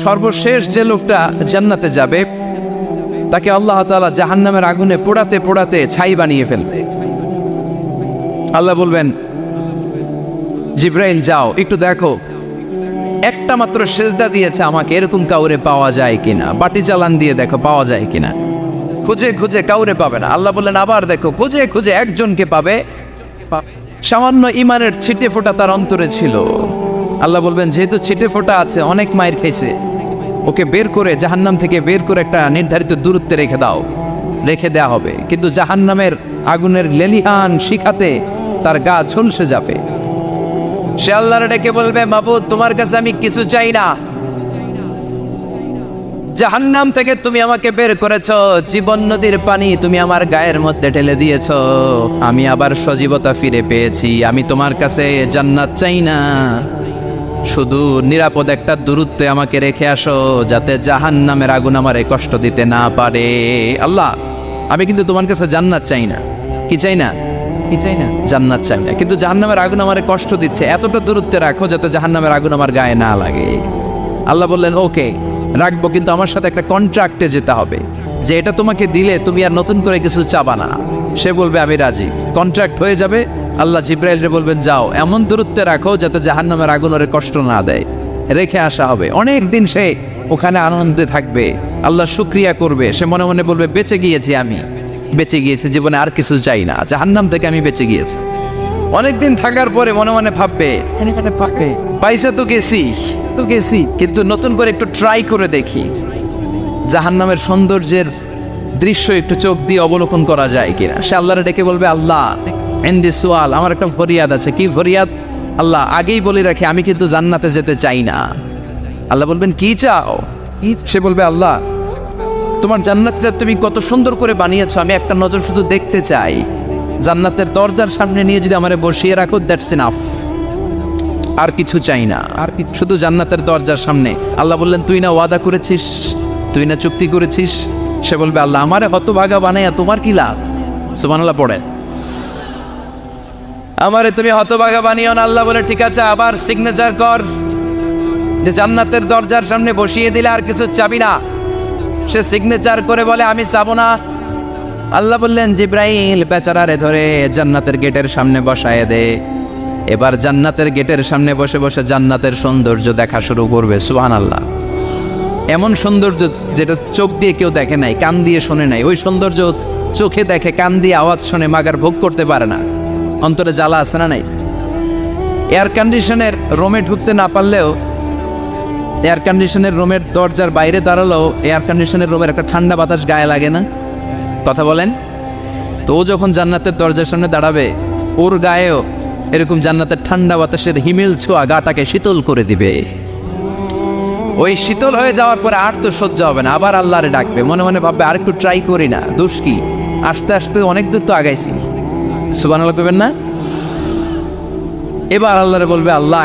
সর্বশেষ যে লোকটা জান্নাতে যাবে তাকে আল্লাহ তাআলা জাহান্নামের আগুনে পোড়াতে পোড়াতে ছাই বানিয়ে ফেলবে। আল্লাহ বলবেন, জিব্রাইল যাও একটু দেখো, একটা মাত্র সেজদা দিয়েছে আমাকে, এরকম কাউরে পাওয়া যায় কিনা, বাটি চালান দিয়ে দেখো পাওয়া যায় কিনা। খুঁজে খুঁজে কাউরে পাবে না। আল্লাহ বললেন আবার দেখো, খুঁজে খুঁজে একজনকে পাবে, সামান্য ইমানের ছিটে ফোঁটা তার অন্তরে ছিল। আল্লাহ বলবেন যেহেতু ছিটে ফোঁটা আছে, অনেক মায়ের খাইছে, ওকে বের করে জাহান্নাম থেকে বের করে একটা নির্ধারিত দূরত্বে রেখে দাও, রেখে দেয়া হবে। কিন্তু জাহান্নামের আগুনের লেলিহান শিখাতে তার গা ঝলসে যাবে। সে আল্লাহর ডেকে বলবে, মাবুদ তোমার কাছে আমি কিছু চাই না, জাহান্নাম থেকে তুমি আমাকে বের করেছো, জীবন নদীর পানি তুমি আমার গায়ের মধ্যে ঢেলে দিয়েছো, আমি আবার সজীবতা ফিরে পেয়েছি। আমি তোমার কাছে জান্নাত চাই না, শুধু নিরাপদ একটা দূরত্বে আমাকে রেখে আসো, যাতে জাহান্নামের আগুন আমারে কষ্ট দিতে না পারে। আল্লাহ আমি কিন্তু তোমার কাছে জান্নাত চাই না। কি চাই না? কি চাই না? জান্নাত চাই না, কিন্তু জাহান্নামের আগুন আমারে কষ্ট দিচ্ছে, এতটা দূরত্বে রাখো যাতে জাহান্নামের আগুন আমার গায়ে না লাগে। আল্লাহ বললেন ওকে রাখবো, কিন্তু আমার সাথে একটা কন্ট্রাক্টে যেতে হবে, যে এটা তোমাকে দিলে তুমি আর নতুন করে কিছু চাবা না। সে বলবে আমি রাজি, কন্ট্রাক্ট হয়ে যাবে। আল্লাহ জিব্রাইলকে বলবেন যাও এমন দূরত্বে রাখো যাতে জাহান্নামের আগুন ওরে কষ্ট না দেয়, রেখে আসা হবে। অনেক দিন সে ওখানে আনন্দে থাকবে, আল্লাহ শুকরিয়া করবে। সে মনে মনে বলবে বেঁচে গিয়েছি, আমি বেঁচে গিয়েছি, জীবনে আর কিছু চাই না, জাহান্নাম থেকে আমি বেঁচে গিয়েছি। অনেকদিন থাকার পরে মনে মনে ভাববে পয়সা তো গেছি, কিন্তু নতুন করে একটু ট্রাই করে দেখি, জাহান্নামের সৌন্দর্যের দৃশ্য একটু চোখ দিয়ে অবলোকন করা যায় কিনা। সে আল্লাহরে ডেকে বলবে, আল্লাহ ইনদি সুয়াল, আমার একটা ফরিয়াদ আছে। কি ফরিয়াদ? আল্লাহ আগেই বলে রাখি আমি কিন্তু জান্নাতে যেতে চাই না। আল্লাহ বলবেন কি চাও? সে বলবে আল্লাহ তোমার জান্নাতটা তুমি কত সুন্দর করে বানিয়েছো, আমি একটা নজর শুধু দেখতে চাই। জান্নাতের দরজার সামনে নিয়ে যদি আমারে বসিয়ে রাখো, দ্যাটস ইনাফ, আর কিছু চাই না, আর শুধু জান্নাতের দরজার সামনে। আল্লাহ বললেন তুই না ওয়াদা করেছিস, তুই না চুক্তি করেছিস। সে বলবে আল্লাহ আমারে হতভাগা বানাইয়া তোমার কি লাভ? সুবহানাল্লাহ পড়ে, আমারে তুমি হতভাগা বানিও না। আল্লাহ বলে ঠিক আছে, আবার সিগনেচার কর যে জান্নাতের দরজার সামনে বসিয়ে দিলে আর কিছু চাবি না। সে সিগনেচার করে বলে আমি চাবো না। আল্লাহ বললেন জিব্রাইল বেচারারে ধরে জান্নাতের গেটের সামনে বসায় দে। এবার জান্নাতের গেটের সামনে বসে বসে জান্নাতের সৌন্দর্য দেখা শুরু করবে। সুবহানাল্লাহ, এমন সৌন্দর্য যেটা চোখ দিয়ে কেউ দেখে নাই, কান দিয়ে শোনে নাই। ওই সৌন্দর্য চোখে দেখে, কান দিয়ে আওয়াজ শোনে, মাগার ভোগ করতে পারে না। অন্তরে জ্বালা আছে না নাই? এয়ার কন্ডিশনের রুমে ঢুকতে না পারলেও, এয়ার কন্ডিশনের রুমের দরজার বাইরে দাঁড়ালেও এয়ার কন্ডিশনের রুমের একটা ঠান্ডা বাতাস গায়ে লাগে না? কথা বলেন তো। ও যখন জান্নাতের দরজার সামনে দাঁড়াবে, ওর গায়েও এরকম জান্নাতের ঠান্ডা বাতাসের হিমেল ছোঁয়া গাটাকে শীতল করে দিবে। ওই শীতল হয়ে যাওয়ার পরে আর তো সহ্য হবে না, আবার আল্লাহরে ডাকবে, মনে মনে ভাববে আর একটু ট্রাই করি না, দোষ কি, আস্তে আস্তে অনেক দূর তো আগাইছি। সুবহানাল্লাহ করবেন না? এবার আল্লাহরে বলবে আল্লাহ